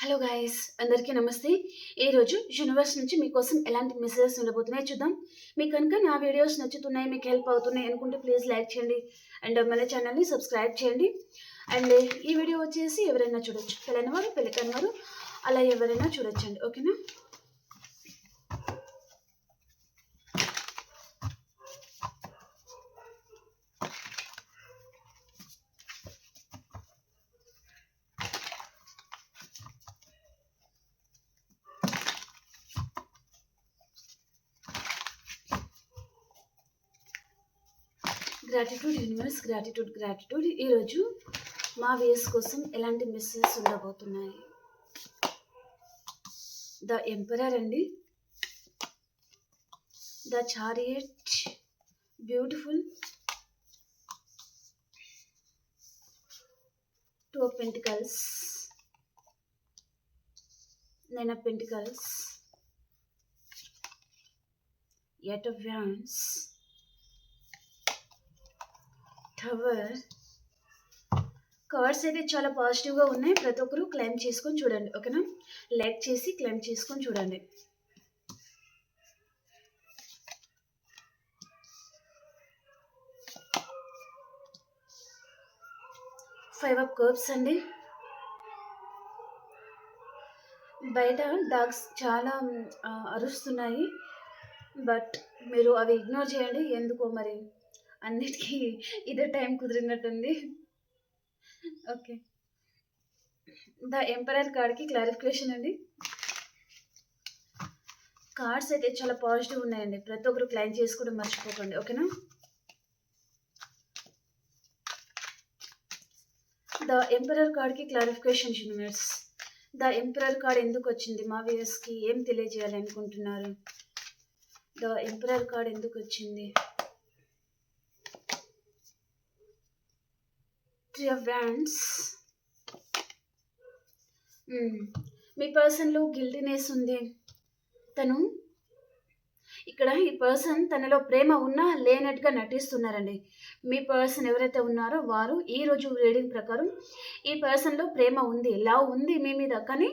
Hello guys, అందరికీ నమస్తే. ఈరోజు యూనివర్స్ నుంచి మీకోసం ఎలాంటి మెసేజెస్ ఉండబోతున్నాయో చూద్దాం. మీకు కనుక నా వీడియోస్ నచ్చుతున్నాయి, మీకు హెల్ప్ అవుతున్నాయి అనుకుంటే ప్లీజ్ లైక్ చేయండి అండ్ మన ఛానల్ని సబ్స్క్రైబ్ చేయండి. అండ్ ఈ వీడియో వచ్చేసి ఎవరైనా చూడొచ్చు, పెళ్ళైన వారు పెళ్ళి కాని వారు అలా ఎవరైనా చూడొచ్చండి. ఓకేనా? Gratitude universe, gratitude. ఈరోజు మా వ్యూస్ కోసం ఎలాంటి మెసేజెస్ ఉండబోతున్నాయి? ద ఎంపరర్ అండి, the chariot, beautiful, two of pentacles, nine of pentacles, eight of wands, tower. Cards అయితే చాలా పాజిటివ్గా ఉన్నాయి. ప్రతి ఒక్కరు క్లైమ్ చేసుకొని చూడండి. ఓకేనా? లైక్ చేసి క్లైమ్ చేసుకొని చూడండి. ఫైవ్ ఆఫ్ కప్స్ అండి. బయట డాగ్స్ చాలా అరుస్తున్నాయి, బట్ మీరు అవి ఇగ్నోర్ చేయండి. ఎందుకో మరి అన్నిటికీ ఇదే టైం కుదిరినట్టుంది. ఓకే, ద ఎంపరర్ కార్డ్కి క్లారిఫికేషన్ అండి. కార్డ్స్ అయితే చాలా పాజిటివ్ ఉన్నాయండి. ప్రతి ఒక్కరు క్లైమ్ చేసుకోవడం మర్చిపోకండి. ఓకేనా? ద ఎంపరర్ కార్డ్కి clarification universe. The emperor card ఎందుకు వచ్చింది? మా వ్యూయర్స్కి ఏం తెలియజేయాలి అనుకుంటున్నారు? ద ఎంపరర్ కార్డ్ ఎందుకు వచ్చింది? Three of wands. మీ పర్సన్లో గిల్టీనెస్ ఉంది. తను ఇక్కడ ఈ పర్సన్ తనలో ప్రేమ ఉన్నా లేనట్టుగా నటిస్తున్నారండి. మీ పర్సన్ ఎవరైతే ఉన్నారో వారు ఈరోజు రీడింగ్ ప్రకారం ఈ పర్సన్లో ప్రేమ ఉంది, లవ్ ఉంది మీ మీద, కానీ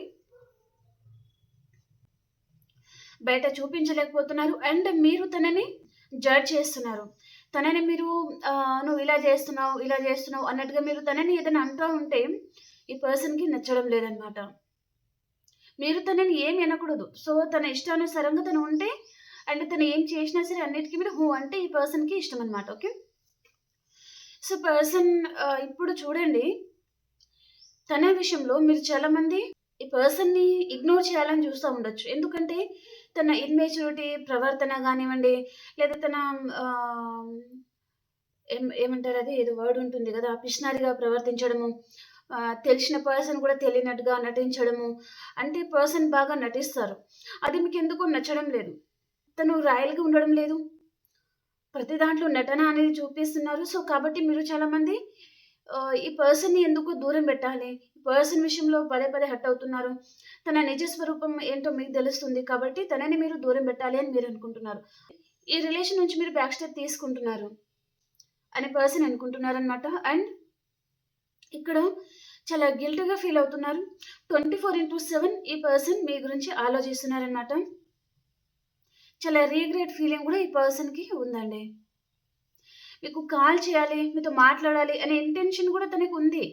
బయట చూపించలేకపోతున్నారు. అండ్ మీరు తనని జడ్జ్ చేస్తున్నారు. తనని మీరు నువ్వు ఇలా చేస్తున్నావు అన్నట్టుగా మీరు తనని ఏదైనా అంటూ ఉంటే ఈ పర్సన్కి నచ్చడం లేదనమాట. మీరు తనని ఏమి అనకూడదు. సో తన ఇష్టానుసారంగా తను ఉంటే అండ్ తను ఏం చేసినా సరే అన్నిటికీ మీరు హూ అంటే ఈ పర్సన్కి ఇష్టం అనమాట. ఓకే, సో పర్సన్ ఇప్పుడు చూడండి, తన విషయంలో మీరు చాలామంది ఈ పర్సన్ని ఇగ్నోర్ చేయాలని చూస్తూ ఉండొచ్చు. ఎందుకంటే తన ఇన్మెచ్యూరిటీ ప్రవర్తన కానివ్వండి, లేదా తన ఏమంటారు, అది ఏదో వర్డ్ ఉంటుంది కదా, పిషనరీగా ప్రవర్తించడము, తెలిసిన పర్సన్ కూడా తెలియనట్టుగా నటించడము, అంటే పర్సన్ బాగా నటిస్తారు. అది మీకు ఎందుకో నచ్చడం లేదు. తను రాయల్గా ఉండడం లేదు, ప్రతి దాంట్లో నటన అనేది చూపిస్తున్నారు. సో కాబట్టి మీరు చాలామంది ఈ పర్సన్ని ఎందుకు దూరం పెట్టాలి, పర్సన్ విషయంలో పదే పదే హట్ అవుతున్నారు. తన నిజ స్వరూపం ఏంటో మీకు తెలుస్తుంది కాబట్టి తనని మీరు దూరం పెట్టాలి అని మీరు అనుకుంటున్నారు. ఈ రిలేషన్ నుంచి మీరు బ్యాక్ స్టెప్ తీసుకుంటున్నారు అనే పర్సన్ అనుకుంటున్నారనమాట. అండ్ ఇక్కడ చాలా గిల్టీగా ఫీల్ అవుతున్నారు. 24/7 ఈ పర్సన్ మీ గురించి ఆలోచిస్తున్నారనమాట. చాలా రీగ్రెట్ ఫీలింగ్ కూడా ఈ పర్సన్కి ఉందండి. మీకు కాల్ చేయాలి, మీతో మాట్లాడాలి అనే ఇంటెన్షన్ కూడా తనకు ఉంది,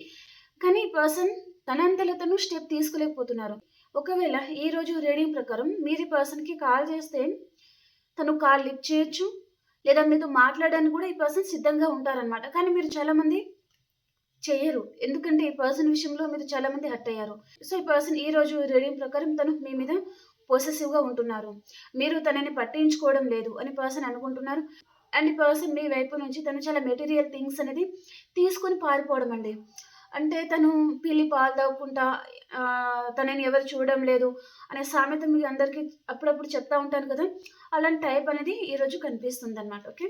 కానీ ఈ పర్సన్ తనంతలో తను స్టెప్ తీసుకోలేకపోతున్నారు. ఒకవేళ ఈరోజు రీడింగ్ ప్రకారం మీరు ఈ పర్సన్కి కాల్ చేస్తే తను కాల్ లిఫ్ట్ చేయొచ్చు, లేదా మీతో మాట్లాడడానికి కూడా ఈ పర్సన్ సిద్ధంగా ఉంటారనమాట. కానీ మీరు చాలామంది చేయరు, ఎందుకంటే ఈ పర్సన్ విషయంలో మీరు చాలామంది హర్ట్ అయ్యారు. సో ఈ పర్సన్ ఈరోజు రీడింగ్ ప్రకారం తను మీ మీద పొసెసివ్గా ఉంటున్నారు, మీరు తనని పట్టించుకోవడం లేదు అని పర్సన్ అనుకుంటున్నారు. అండ్ ఈ పర్సన్ మీ వైపు నుంచి తను చాలా మెటీరియల్ థింగ్స్ అనేది తీసుకొని పారిపోవడం అండి. అంటే తను పిల్లి పాలు తాగుకుంటా తనని ఎవరు చూడడం లేదు అనే సామెత మీ అందరికీ అప్పుడప్పుడు చెప్తా ఉంటాను కదా, అలాంటి టైప్ అనేది ఈరోజు కనిపిస్తుంది అనమాట. ఓకే,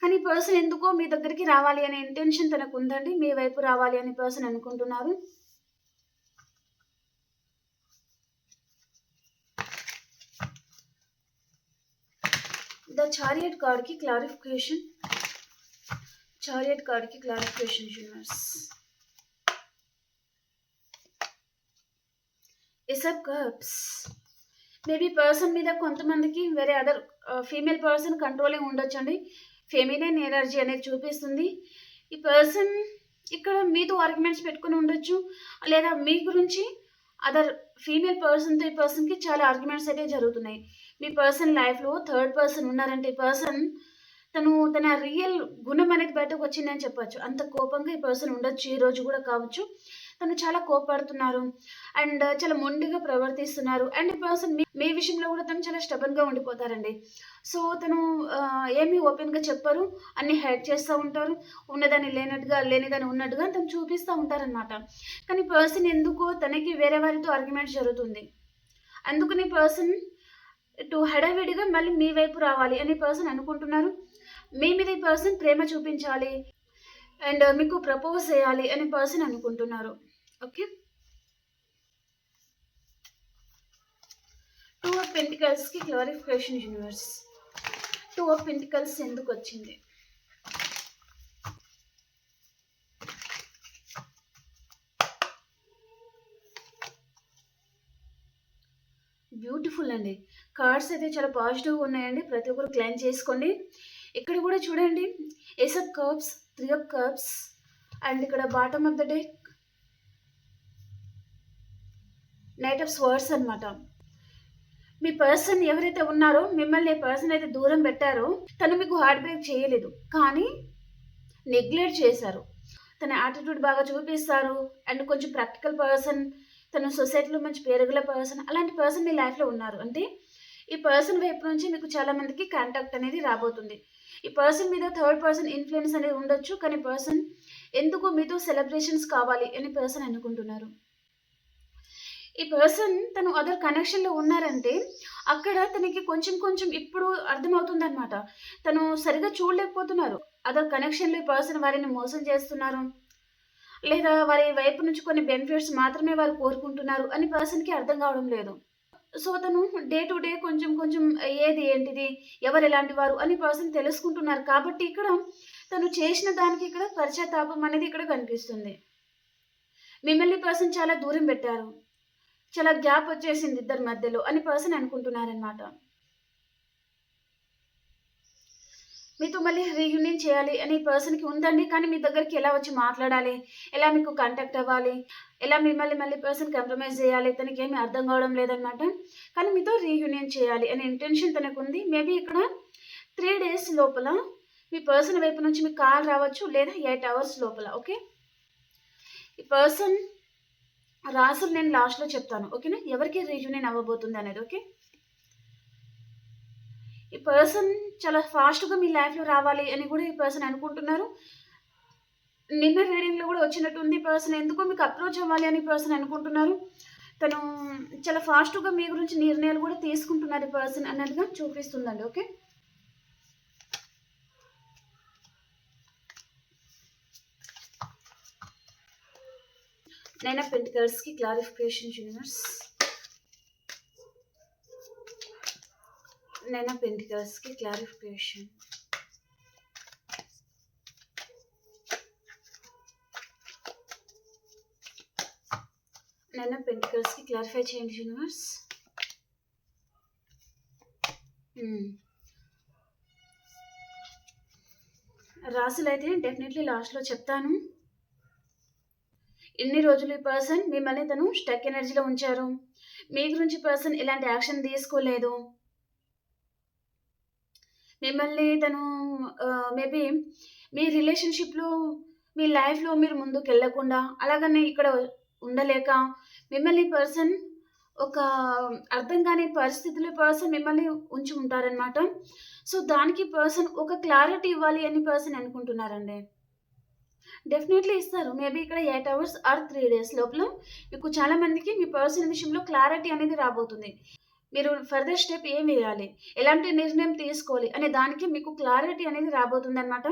కానీ పర్సన్ ఎందుకో మీ దగ్గరికి రావాలి అనే ఇంటెన్షన్ తనకు ఉందండి, మీ వైపు రావాలి అని పర్సన్ అనుకుంటున్నారు. ద చారియట్ కార్డ్కి clarification. Universe. Ace of cups. Maybe person మీద కొంతమందికి వేరే అదర్ ఫీమేల్ పర్సన్ కంట్రోలింగ్ ఉండొచ్చండి. ఫెమినైన్ ఎనర్జీ అనేది చూపిస్తుంది. ఈ పర్సన్ ఇక్కడ మీతో ఆర్గ్యుమెంట్స్ పెట్టుకుని ఉండొచ్చు, లేదా మీ గురించి అదర్ ఫీమేల్ పర్సన్తో ఈ పర్సన్కి చాలా ఆర్గ్యుమెంట్స్ అయితే జరుగుతున్నాయి. మీ పర్సన్ లైఫ్లో థర్డ్ పర్సన్ ఉన్నారంటే ఈ పర్సన్ తన రియల్ గుణం అనేది బయటకు వచ్చిందని చెప్పొచ్చు. అంత కోపంగా ఈ పర్సన్ ఉండొచ్చు, ఈ రోజు కూడా కావచ్చు. తను చాలా కోపడుతున్నారు అండ్ చాలా మొండిగా ప్రవర్తిస్తున్నారు. అండ్ ఈ పర్సన్ మీ విషయంలో కూడా తను చాలా స్టబన్గా ఉండిపోతారండి. సో తను ఏమీ ఓపెన్గా చెప్పరు, అన్ని హైడ్ చేస్తూ ఉంటారు. ఉన్నదాన్ని లేనట్టుగా, లేనిదాన్ని ఉన్నట్టుగా తను చూపిస్తూ ఉంటారనమాట. కానీ పర్సన్ ఎందుకో తనకి వేరే వారితో ఆర్గ్యుమెంట్ జరుగుతుంది. అందుకని పర్సన్ హడావిడిగా మళ్ళీ మీ వైపు రావాలి అని పర్సన్ అనుకుంటున్నారు. మీ మీద ఈ పర్సన్ ప్రేమ చూపించాలి అండ్ మీకు ప్రపోజ్ చేయాలి అని పర్సన్ అనుకుంటున్నారు. ఓకే, 2 ఆఫ్ పెంటికల్స్కి క్లారిఫికేషన్ యూనివర్స్. 2 ఆఫ్ పెంటికల్స్ ఎందుకు వచ్చింది? బ్యూటిఫుల్ అండి. కార్డ్స్ అయితే చాలా పాజిటివ్గా ఉన్నాయండి. ప్రతి ఒక్కరు క్లైమ్ చేసుకోండి. ఇక్కడ కూడా చూడండి, ace of cups, 3 of cups and ఇక్కడ bottom of the deck knight of swords అనమాట. మీ పర్సన్ ఎవరైతే ఉన్నారో, మిమ్మల్ని పర్సన్ అయితే దూరం పెట్టారో, తను మీకు హార్ట్ బ్రేక్ చేయలేదు, కానీ నెగ్లెక్ట్ చేశారు. తన యాటిట్యూడ్ బాగా చూపిస్తారు అండ్ కొంచెం ప్రాక్టికల్ పర్సన్, తను సొసైటీలో మంచి పేరుగల పర్సన్, అలాంటి పర్సన్ మీ లైఫ్లో ఉన్నారు. అంటే ఈ పర్సన్ వైపు నుంచి మీకు చాలా మందికి కాంటాక్ట్ అనేది రాబోతుంది. ఈ పర్సన్ మీద థర్డ్ పర్సన్ ఇన్ఫ్లుయెన్స్ అనేది ఉండొచ్చు, కానీ పర్సన్ ఎందుకు మీతో సెలబ్రేషన్స్ కావాలి అని పర్సన్ అనుకుంటున్నారు. ఈ పర్సన్ తను అదర్ కనెక్షన్లో ఉన్నారంటే అక్కడ తనకి కొంచెం కొంచెం ఇప్పుడు అర్థమవుతుంది అనమాట. తను సరిగా చూడలేకపోతున్నారు. అదర్ కనెక్షన్లో ఈ పర్సన్ వారిని మోసం చేస్తున్నారు, లేదా వారి వైపు నుంచి కొన్ని బెనిఫిట్స్ మాత్రమే వారు కోరుకుంటున్నారు అని పర్సన్కి అర్థం కావడం లేదు. సో తను డే టు డే కొంచెం కొంచెం ఏది ఏంటిది, ఎవరు ఎలాంటి వారు అని పర్సన్ తెలుసుకుంటున్నారు. కాబట్టి ఇక్కడ తను చేసిన దానికి ఇక్కడ పశ్చాత్తాపం అనేది ఇక్కడ కనిపిస్తుంది. మిమ్మల్ని పర్సన్ చాలా దూరం పెట్టారు, చాలా గ్యాప్ వచ్చేసింది ఇద్దరి మధ్యలో అని పర్సన్ అనుకుంటున్నారనమాట. మీతో మళ్ళీ రీయూనియన్ చేయాలి అని పర్సన్కి ఉందండి, కానీ మీ దగ్గరికి ఎలా వచ్చి మాట్లాడాలి, ఎలా మీకు కాంటాక్ట్ అవ్వాలి, ఎలా మిమ్మల్ని మళ్ళీ పర్సన్ కంప్రమైజ్ చేయాలి తనకి ఏమీ అర్థం కావడం లేదనమాట. కానీ మీతో రీయూనియన్ చేయాలి అనే ఇంటెన్షన్ తనకు ఉంది. మేబీ ఇక్కడ 3 days లోపల మీ పర్సన్ వైపు నుంచి మీకు కాల్ రావచ్చు, లేదా 8 hours లోపల. ఓకే, ఈ పర్సన్ రాసులు నేను లాస్ట్లో చెప్తాను, ఓకేనా, ఎవరికి రీయూనియన్ అవ్వబోతుంది అనేది. ఓకే, ఈ పర్సన్ చాలా ఫాస్ట్గా మీ లైఫ్లో రావాలి అని కూడా ఈ పర్సన్ అనుకుంటున్నారు. నిన్న రీడింగ్లో కూడా వచ్చినట్టుంది, పర్సన్ ఎందుకో మీకు అప్రోచ్ అవ్వాలి అని పర్సన్ అనుకుంటున్నారు. తను చాలా ఫాస్ట్గా మీ గురించి నిర్ణయాలు కూడా తీసుకుంటున్నారు ఈ పర్సన్ అన్నట్టుగా చూపిస్తుందండి. ఓకే, నైన్ ఆఫ్ పెంటికల్స్కి క్లారిఫికేషన్ యూనివర్స్. నైన్ ఆఫ్ పెంటికల్స్కి క్లారిఫికేషన్. నైన్ ఆఫ్ పెంటికల్స్కి క్లారిఫై చేయండి యూనివర్స్. రాసులు అయితే డెఫినెట్లీ లాస్ట్లో చెప్తాను. ఇన్ని రోజులు ఈ పర్సన్ మిమ్మల్ని తను స్టక్ ఎనర్జీలో ఉంచారు. మీ గురించి పర్సన్ ఎలాంటి యాక్షన్ తీసుకోలేదు. మిమ్మల్ని తను మేబీ మీ రిలేషన్షిప్లో, మీ లైఫ్లో మీరు ముందుకు వెళ్ళకుండా అలాగనే ఇక్కడ ఉండలేక మిమ్మల్ని పర్సన్ ఒక అర్థం కాని పరిస్థితుల్లో పర్సన్ మిమ్మల్ని ఉంచి ఉంటారనమాట. సో దానికి పర్సన్ ఒక క్లారిటీ ఇవ్వాలి అని పర్సన్ అనుకుంటున్నారండి. డెఫినెట్లీ ఇస్తారు. మేబీ ఇక్కడ 8 hours ఆర్ 3 days లోపల మీకు చాలా మందికి మీ పర్సన్ విషయంలో క్లారిటీ అనేది రాబోతుంది. మీరు ఫర్దర్ స్టెప్ ఏం వేయాలి, ఎలాంటి నిర్ణయం తీసుకోవాలి అనే దానికి మీకు క్లారిటీ అనేది రాబోతుంది అనమాట.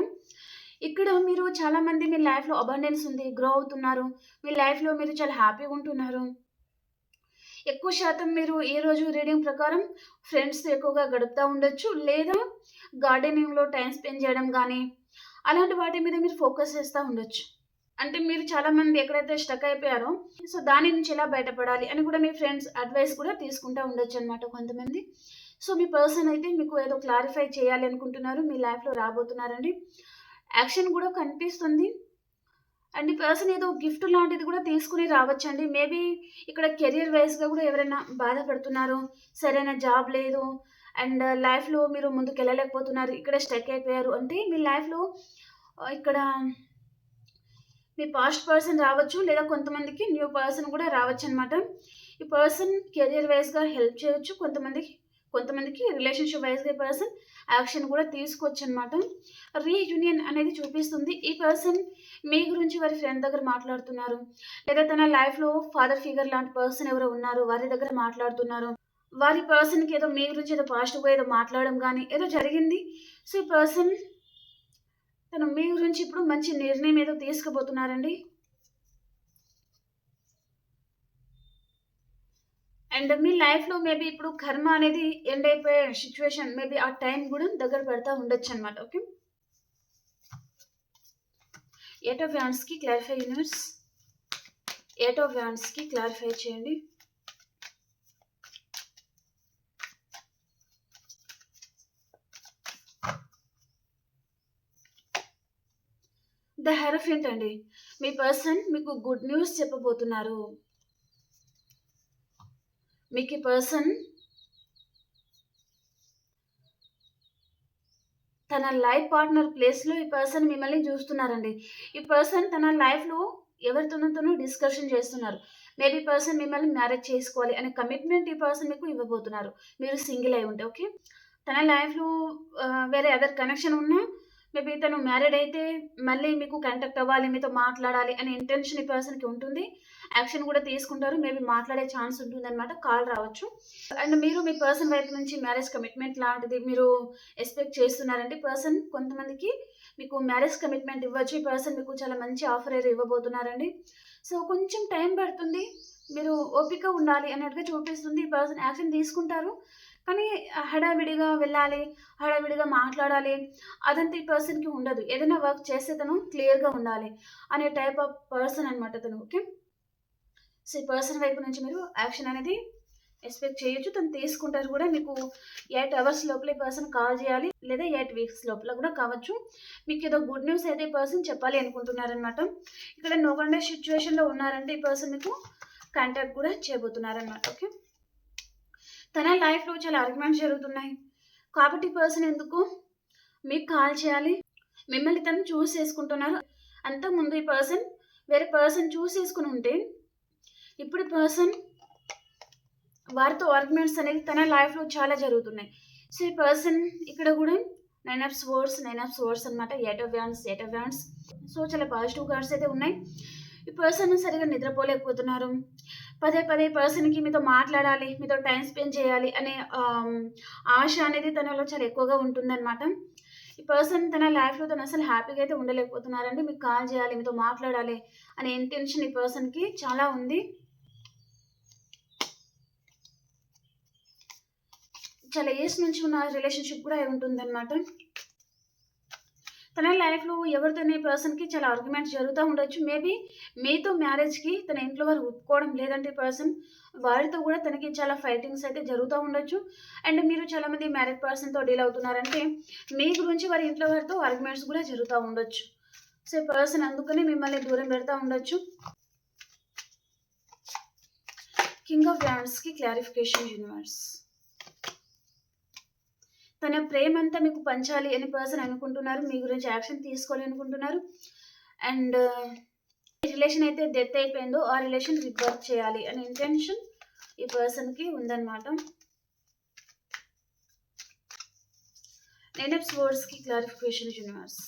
ఇక్కడ మీరు చాలామంది మీ లైఫ్లో అబండెన్స్ ఉంది, గ్రో అవుతున్నారు, మీ లైఫ్లో మీరు చాలా హ్యాపీగా ఉంటున్నారు. ఎక్కువ శాతం మీరు ఈ రోజు రీడింగ్ ప్రకారం ఫ్రెండ్స్తో ఎక్కువగా గడుపుతూ ఉండొచ్చు, లేదా గార్డెనింగ్లో టైం స్పెండ్ చేయడం కానీ అలాంటి వాటి మీద మీరు ఫోకస్ చేస్తూ ఉండొచ్చు. అంటే మీరు చాలామంది ఎక్కడైతే స్టక్ అయిపోయారో, సో దాని నుంచి ఎలా బయటపడాలి అని కూడా మీ ఫ్రెండ్స్ అడ్వైస్ కూడా తీసుకుంటా ఉండొచ్చనమాట కొంతమంది. సో మీ పర్సన్ అయితే మీకు ఏదో క్లారిఫై చేయాలి అనుకుంటున్నారు. మీ లైఫ్‌లో రాబోతున్నారండి. యాక్షన్ కూడా కనిపిస్తుంది. అండ్ ఈ పర్సన్ ఏదో గిఫ్ట్ లాంటిది కూడా తీసుకొని రావచ్చండి. మేబీ ఇక్కడ కెరియర్ వైస్‌గా కూడా ఎవరైనా బాధపడుతున్నారు. సరైన జాబ్ లేదు. అండ్ లైఫ్‌లో మీరు ముందుకెళ్ళలేకపోతున్నారు. ఇక్కడే స్టక్ అయిపోయారు అంటే మీ లైఫ్‌లో ఇక్కడ మీ పాస్ట్ పర్సన్ రావచ్చు. లేదా కొంతమందికి న్యూ పర్సన్ కూడా రావచ్చనమాట. ఈ పర్సన్ కెరియర్ వైస్‌గా హెల్ప్ చేయొచ్చు. కొంతమందికి రిలేషన్‌షిప్ వైస్‌గా ఈ పర్సన్ యాక్షన్ కూడా తీసుకోవచ్చనమాట. రీయూనియన్ అనేది చూపిస్తుంది. ఈ పర్సన్ మీ గురించి వారి ఫ్రెండ్ దగ్గర మాట్లాడుతున్నారు. లేదా తన లైఫ్‌లో ఫాదర్ ఫిగర్ లాంటి పర్సన్ ఎవరో ఉన్నారు. వారి దగ్గర మాట్లాడుతున్నారు. వారి పర్సన్‌కి ఏదో మీ గురించి ఏదో పాజిటివ్‌గా ఏదో మాట్లాడడం గానీ ఏదో జరిగింది. సో, ఈ పర్సన్ తను మీ గురించి ఇప్పుడు మంచి నిర్ణయం ఏదో తీసుకోబోతున్నారండి. అండ్ మీ లైఫ్‌లో మేబీ ఇప్పుడు కర్మ అనేది ఎండ్ అయిపోయే సిట్యుయేషన్ మేబీ ఆ టైం గూడా దగ్గర పడతా ఉండొచ్చనమాట. ఓకే. 8 ఆఫ్ వ్యాండ్స్‌కి క్లారిఫై యూనివర్స్. 8 ఆఫ్ వ్యాండ్స్‌కి క్లారిఫై చేయండి. ద హెరఫెంట్ అండి. మీ పర్సన్ మీకు గుడ్ న్యూస్ చెప్పబోతున్నారు. మీకు ఈ పర్సన్ తన లైఫ్ పార్ట్నర్ ప్లేస్‌లో ఈ పర్సన్ మిమ్మల్ని చూస్తున్నారండి. ఈ పర్సన్ తన లైఫ్‌లో ఎవరితోనో డిస్కషన్ చేస్తున్నారు. మేబీ ఈ పర్సన్ మిమ్మల్ని మ్యారేజ్ చేసుకోవాలి అనే కమిట్మెంట్ ఈ పర్సన్ మీకు ఇవ్వబోతున్నారు. మీరు సింగిల్ అయి ఉంటే. ఓకే. తన లైఫ్‌లో వేరే అదర్ కనెక్షన్ ఉన్నా మేబీ తను మ్యారీడ్ అయితే మళ్ళీ మీకు కాంటాక్ట్ అవ్వాలి, మీతో మాట్లాడాలి అనే ఇంటెన్షన్ ఈ పర్సన్‌కి ఉంటుంది. యాక్షన్ కూడా తీసుకుంటారు. మేబీ మాట్లాడే ఛాన్స్ ఉంటుందన్నమాట. కాల్ రావచ్చు. అండ్ మీరు మీ పర్సన్ వైపు నుంచి మ్యారేజ్ కమిట్మెంట్ లాంటిది మీరు ఎక్స్‌పెక్ట్ చేస్తున్నారంటే పర్సన్ కొంతమందికి మీకు మ్యారేజ్ కమిట్మెంట్ ఇవ్వచ్చు. ఈ పర్సన్ మీకు చాలా మంచి ఆఫర్ ఏదో ఇవ్వబోతున్నారండి. సో కొంచెం టైం పడుతుంది. మీరు ఓపిక ఉండాలి అన్నట్టుగా చూపిస్తుంది. ఈ పర్సన్ యాక్షన్ తీసుకుంటారు. కానీ హడావిడిగా వెళ్ళాలి, హడావిడిగా మాట్లాడాలి అదంతా ఈ పర్సన్‌కి ఉండదు. ఏదైనా వర్క్ చేస్తే తను క్లియర్‌గా ఉండాలి అనే టైప్ ఆఫ్ పర్సన్ అనమాట తను. ఓకే. సో, ఈ పర్సన్ వైపు నుంచి మీరు యాక్షన్ అనేది ఎక్స్‌పెక్ట్ చేయొచ్చు. తను తీసుకుంటారు కూడా. మీకు 8 అవర్స్ లోపల ఈ పర్సన్ కాల్ చేయాలి. లేదా 8 వీక్స్ లోపల కూడా కావచ్చు. మీకేదో గుడ్ న్యూస్ అయితే ఈ పర్సన్ చెప్పాలి అనుకుంటున్నారనమాట. ఇక్కడ నో కాంటాక్ట్ సిట్యుయేషన్‌లో ఉన్నారంటే ఈ పర్సన్ మీకు కాంటాక్ట్ కూడా చేయబోతున్నారనమాట. ఓకే. తన లైఫ్‌లో చాలా ఆర్గ్యుమెంట్స్ జరుగుతున్నాయి. కాబట్టి ఈ పర్సన్ ఎందుకు మీకు కాల్ చేయాలి. మిమ్మల్ని తను చూస్ చేసుకుంటున్నారు. అంతకుముందు ఈ పర్సన్ వేరే పర్సన్ చూస్ చేసుకొని ఉంటే ఇప్పుడు ఈ పర్సన్ వారితో ఆర్గ్యుమెంట్స్ అనేది తన లైఫ్‌లో చాలా జరుగుతున్నాయి. సో, ఈ పర్సన్ ఇక్కడ కూడా 9 ఆఫ్ స్వర్డ్స్ అనమాట. 8 ఆఫ్ వ్యాండ్స్. సో, చాలా పాజిటివ్ కార్డ్స్ అయితే ఉన్నాయి. ఈ పర్సన్ సరిగ్గా నిద్రపోలేకపోతున్నారు. పదే పదే పర్సన్‌కి మీతో మాట్లాడాలి, మీతో టైమ్ స్పెండ్ చేయాలి అనే ఆశ అనేది తనలో చాలా ఎక్కువగా ఉంటుందన్నమాట. ఈ పర్సన్ తన లైఫ్‌లో తను అసలు హ్యాపీగా అయితే ఉండలేకపోతున్నారండి. మీకు కాల్ చేయాలి, మీతో మాట్లాడాలి అనే ఇంటెన్షన్ ఈ పర్సన్‌కి చాలా ఉంది. చాలా ఇయర్స్ నుంచి ఉన్న రిలేషన్‌షిప్ కూడా అయి ఉంటుందన్నమాట. తన లైఫ్‌లో ఎవరితోని ఈ పర్సన్‌కి చాలా ఆర్గ్యుమెంట్స్ జరుగుతా ఉండొచ్చు. మేబీ మీతో మ్యారేజ్‌కి తన ఇంట్లో వారు ఒప్పుకోవడం లేదంటే ఈ పర్సన్ వారితో కూడా తనకి చాలా ఫైటింగ్స్ అయితే జరుగుతా ఉండొచ్చు. అండ్ మీరు చాలామంది మ్యారీడ్ పర్సన్‌తో డీల్ అవుతున్నారంటే మీ గురించి వారి ఇంట్లో వారితో ఆర్గ్యుమెంట్స్ కూడా జరుగుతా ఉండొచ్చు. సో, ఈ పర్సన్ అందుకని మిమ్మల్ని దూరం పెడతా ఉండొచ్చు. కింగ్ ఆఫ్ వ్యాండ్స్‌కి క్లారిఫికేషన్ యూనివర్స్. తన ప్రేమంతా మీకు పంచాలి అని పర్సన్ అనుకుంటున్నారు. మీ గురించి యాక్షన్ తీసుకోవాలి అనుకుంటున్నారు. అండ్ రిలేషన్ అయితే డెత్ అయిపోయిందో ఆ రిలేషన్ రిబర్త్ చేయాలి అనే ఇంటెన్షన్ ఈ పర్సన్‌కి ఉందన్నమాట. 9 ఆఫ్ స్వర్డ్స్‌కి క్లారిఫికేషన్ యూనివర్స్.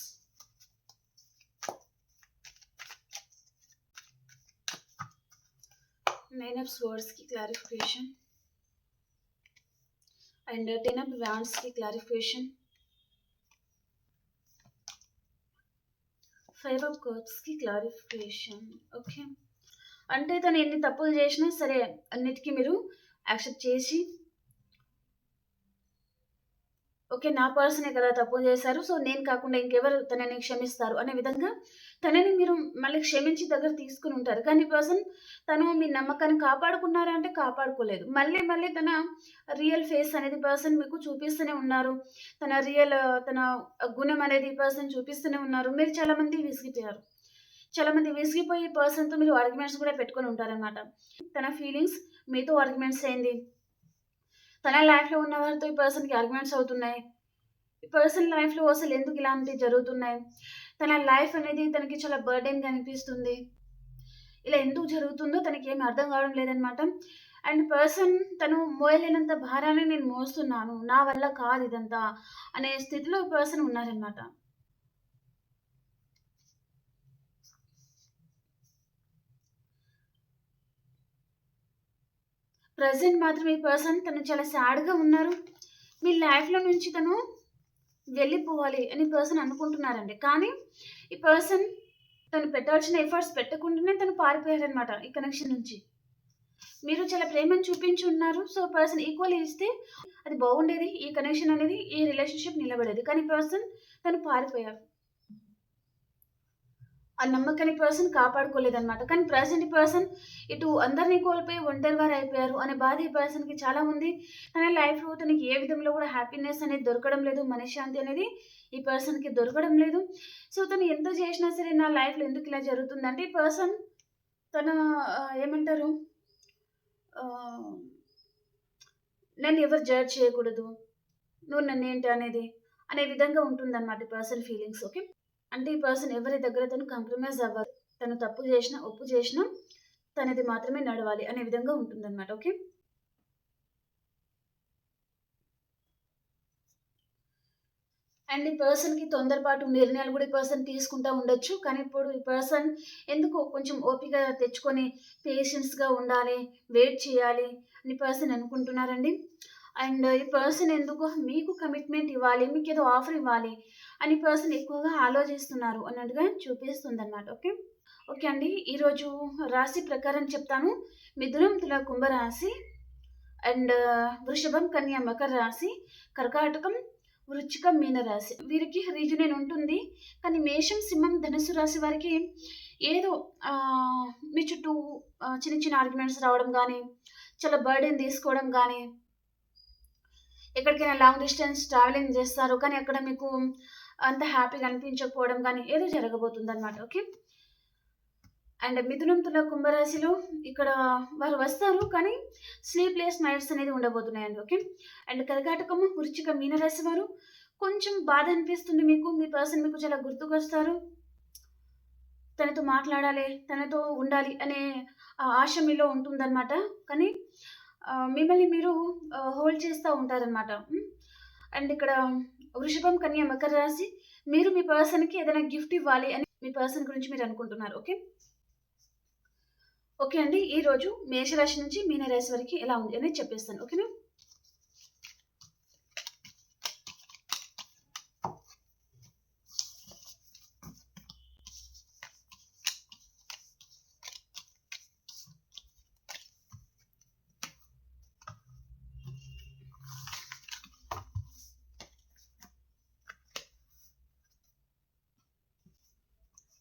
నైన్ ఆఫ్ స్వర్డ్స్‌కి క్లారిఫికేషన్. అండ్ 10 ఆఫ్ వ్యాండ్స్‌కి క్లారిఫికేషన్. 5 ఆఫ్ కప్స్‌కి క్లారిఫికేషన్. ఓకే. అంటే తను ఎన్ని తప్పులు చేసినా సరే అన్నిటికీ మీరు యాక్సెప్ట్ చేసి ఓకే. నా పర్సనే కదా తప్పు చేశారు. సో, నేను కాకుండా ఇంకెవరు తనని క్షమిస్తారు అనే విధంగా తనని మీరు మళ్ళీ క్షమించి దగ్గర తీసుకొనుంటారు. కానీ ఈ పర్సన్ తను మీ నమ్మకాన్ని కాపాడుకున్నారా అంటే కాపాడుకోలేదు. మళ్ళీ మళ్ళీ తన రియల్ ఫేస్ అనేది పర్సన్ మీకు చూపిస్తూనే ఉన్నారు. తన గుణం అనేది ఈ పర్సన్ చూపిస్తూనే ఉన్నారు. మీరు చాలామంది విసిగిపోయారు. చాలామంది విసిగిపోయి ఈ పర్సన్‌తో మీరు ఆర్గ్యుమెంట్స్ కూడా పెట్టుకొని ఉంటారనమాట. తన ఫీలింగ్స్ మీతో ఆర్గ్యుమెంట్స్ అయింది. తన లైఫ్‌లో ఉన్న వారితో ఈ పర్సన్‌కి ఆర్గ్యుమెంట్స్ అవుతున్నాయి. ఈ పర్సన్ లైఫ్‌లో అసలెందుకు ఇలాంటివి జరుగుతున్నాయి? తన లైఫ్ అనేది తనకి చాలా బర్డెన్‌గా అనిపిస్తుంది. ఇలా ఎందుకు జరుగుతుందో తనకేమి అర్థం కావడం లేదనమాట. అండ్ పర్సన్ తను మోయలేనంత భారాన్ని నేను మోస్తున్నాను. నా వల్ల కాదు ఇదంతా అనే స్థితిలో ఈ పర్సన్ ఉన్నారనమాట. ప్రెజెంట్ మాత్రం ఈ పర్సన్ తను చాలా సాడ్‌గా ఉన్నారు. మీ లైఫ్‌లో నుంచి తను వెళ్ళిపోవాలి అని పర్సన్ అనుకుంటున్నారండి. కానీ ఈ పర్సన్ తను పెట్టాల్సిన ఎఫర్ట్స్ పెట్టకుండానే తను పారిపోయారనమాట ఈ కనెక్షన్ నుంచి. మీరు చాలా ప్రేమను చూపించి ఉన్నారు. సో, పర్సన్ ఈక్వల్లీ ఇస్తే అది బాగుండేది. ఈ కనెక్షన్ అనేది, ఈ రిలేషన్‌షిప్ నిలబడేది. కానీ పర్సన్ తను పారిపోయారు. ఆ నమ్మకాన్ని పర్సన్ కాపాడుకోలేదనమాట. కానీ ప్రెజెంట్ ఈ పర్సన్ ఇటు అందరిని కోల్పోయి ఒంటరివారైపోయారు అనే బాధ ఈ పర్సన్‌కి చాలా ఉంది. తన లైఫ్‌లో తనకి ఏ విధంలో కూడా హ్యాపీనెస్ అనేది దొరకడం లేదు. మనశ్శాంతి అనేది ఈ పర్సన్‌కి దొరకడం లేదు. సో, తను ఎంత చేసినా సరే నా లైఫ్‌లో ఎందుకు ఇలా జరుగుతుందంటే ఈ పర్సన్ తన ఏమంటారు ఆహ్, నన్ను ఎవరు జడ్జ్ చేయకూడదు. నువ్వు నన్నేంటి అనేది అనే విధంగా ఉంటుందన్నమాట ఈ పర్సన్ ఫీలింగ్స్. ఓకే. అంటే ఈ పర్సన్ ఎవరి దగ్గర తను కాంప్రమైజ్ అవ్వరు. తను తప్పు చేసినా, ఒప్పు చేసినా తనది మాత్రమే నడవాలి అనే విధంగా ఉంటుందన్నమాట. ఓకే. అండ్ ఈ పర్సన్‌కి తొందరపాటు నిర్ణయాలు కూడా ఈ పర్సన్ తీసుకుంటా ఉండొచ్చు. కానీ ఇప్పుడు ఈ పర్సన్ ఎందుకో కొంచెం ఓపిక తెచ్చుకొని పేషెన్స్‌గా ఉండాలి, వెయిట్ చేయాలి అని పర్సన్ అనుకుంటున్నారండి. అండ్ ఈ పర్సన్ ఎందుకో మీకు కమిట్మెంట్ ఇవ్వాలి, మీకేదో ఆఫర్ ఇవ్వాలి అని పర్సన్ ఎక్కువగా ఆలోచిస్తున్నారు అన్నట్టుగా చూపిస్తుందన్నమాట. ఓకే. ఓకే అండి. ఈరోజు రాశి ప్రకారం చెప్తాను. మిథునం, తుల, కుంభరాశి అండ్ వృషభం, కన్య, మకర రాశి, కర్కాటకం, వృశ్చికం, మీన రాశి. వీరికి రీజనల్ ఉంటుంది. కానీ మేషం, సింహం, ధనుస్సు రాశి వారికి ఏదో మీ చుట్టూ చిన్న చిన్న ఆర్గ్యుమెంట్స్ రావడం గానీ, చాలా బర్డెన్ తీసుకోవడం గానీ, ఎక్కడికైనా లాంగ్ డిస్టెన్స్ ట్రావెలింగ్ చేస్తారు. కానీ అక్కడ మీకు అంత హ్యాపీగా అనిపించకపోవడం గానీ, ఏదో జరగబోతుందనమాట. ఓకే. అండ్ మిథునం, తుల, కుంభరాశిలో ఇక్కడ వారు వస్తారు. కానీ స్లీప్‌లెస్ నైట్స్ అనేది ఉండబోతున్నాయండి. ఓకే. అండ్ కర్కాటకము, వృశ్చిక, మీనరాశి వారు కొంచెం బాధ అనిపిస్తుంది మీకు. మీ పర్సన్ మీకు చాలా గుర్తుకొస్తారు. తనతో మాట్లాడాలి, తనతో ఉండాలి అనే ఆశ మీలో ఉంటుందన్నమాట. కానీ మిమ్మల్ని మీరు హోల్డ్ చేస్తా ఉంటారనమాట. అండ్ ఇక్కడ వృషభం, కన్య, మకర రాశి మీరు మీ పర్సన్‌కి ఏదైనా గిఫ్ట్ ఇవ్వాలి అని మీ పర్సన్ గురించి మీరు అనుకుంటున్నారు. ఓకే. ఓకే అండి. ఈరోజు మేషరాశి నుంచి మీనరాశి వరకి ఎలా ఉంది అనేది చెప్పేస్తాను. ఓకేనా?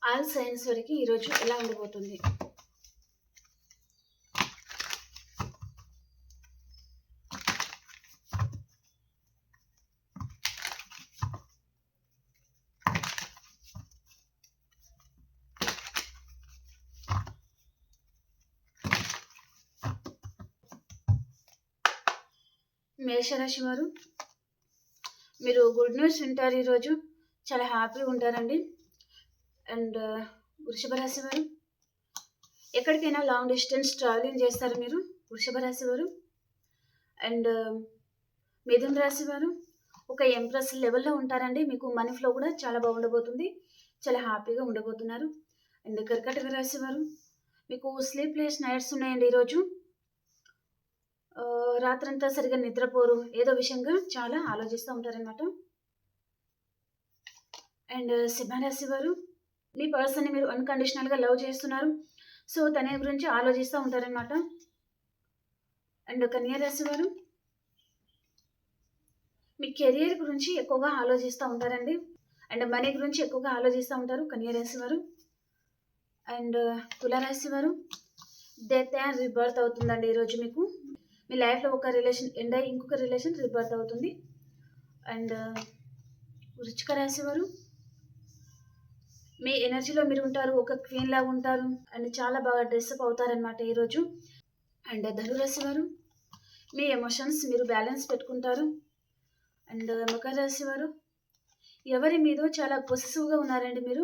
ఆల్ సైన్స్ వరకి ఈరోజు ఎలా ఉండబోతుంది? మేషరాశి వారు మీరు గుడ్ న్యూస్ వింటారు ఈరోజు. చాలా హ్యాపీగా ఉంటారండి. అండ్ వృషభ రాశి వారు ఎక్కడికైనా లాంగ్ డిస్టెన్స్ ట్రావెలింగ్ చేస్తారు మీరు వృషభ రాశి వారు. అండ్ మిథున రాశి వారు ఒక ఎంప్రెస్ లెవెల్‌లో ఉంటారండి. మీకు మనీ ఫ్లో కూడా చాలా బాగుండబోతుంది. చాలా హ్యాపీగా ఉండబోతున్నారు. అండ్ కర్కాటక రాశి వారు మీకు స్లీప్‌లెస్ నైట్స్ ఉన్నాయండి ఈరోజు. రాత్రంతా సరిగ్గా నిద్రపోరు. ఏదో విషయంగా చాలా ఆలోచిస్తూ ఉంటారనమాట. అండ్ సింహరాశి వారు మీ పర్సన్‌ని మీరు అన్‌కండిషనల్‌గా లవ్ చేస్తున్నారు. సో, తన గురించి ఆలోచిస్తూ ఉంటారనమాట. అండ్ కన్యా రాశి వారు మీ కెరియర్ గురించి ఎక్కువగా ఆలోచిస్తూ ఉంటారండి. అండ్ మనీ గురించి ఎక్కువగా ఆలోచిస్తూ ఉంటారు కన్యా రాశి వారు. అండ్ తులారాశి వారు, డెత్ అండ్ రీబర్త్ అవుతుందండి ఈరోజు మీకు. మీ లైఫ్లో ఒక రిలేషన్ ఎండ్ అయ్యి ఇంకొక రిలేషన్ రీబర్త్ అవుతుంది. అండ్ వృశ్చిక రాశి వారు, మీ ఎనర్జీలో మీరు ఉంటారు, ఒక క్వీన్ లాగా ఉంటారు అండ్ చాలా బాగా డ్రెస్అప్ అవుతారనమాట ఈరోజు. అండ్ ధనురాశి వారు, మీ ఎమోషన్స్ మీరు బ్యాలెన్స్ పెట్టుకుంటారు. అండ్ మకర రాశి వారు, ఎవరి మీదో చాలా పొసెసివ్గా ఉన్నారండి మీరు.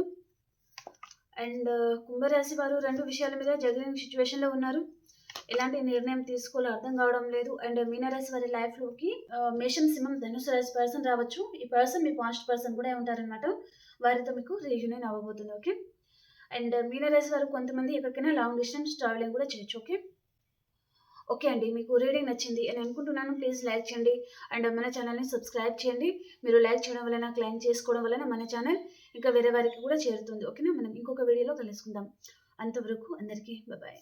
అండ్ కుంభరాశి వారు, రెండు విషయాల మీద జగిలింగ్ సిచ్యువేషన్లో ఉన్నారు. ఎలాంటి నిర్ణయం తీసుకోవాలో అర్థం కావడం లేదు. అండ్ మీనరాశి వారి లైఫ్లోకి మేషం, సింహం, ధనుసు రాశి పర్సన్ రావచ్చు. ఈ పర్సన్ మీ పాస్ట్ పర్సన్ కూడా ఉంటారనమాట. వారితో మీకు రీయూనియన్ అవ్వబోతుంది. ఓకే. అండ్ మీనరాశి వారు కొంతమంది ఎక్కడికైనా లాంగ్ డిస్టెన్స్ ట్రావెలింగ్ కూడా చేయొచ్చు. ఓకే. ఓకే అండి, మీకు రీడింగ్ నచ్చింది అని అనుకుంటున్నాను. ప్లీజ్ లైక్ చేయండి అండ్ మన ఛానల్ని సబ్స్క్రైబ్ చేయండి. మీరు లైక్ చేయడం వలన, క్లైమ్ చేసుకోవడం వలన మన ఛానల్ ఇంకా వేరే వారికి కూడా చేరుతుంది. ఓకేనా. మనం ఇంకొక వీడియోలో కలుసుకుందాం. అంతవరకు అందరికీ బాయ్.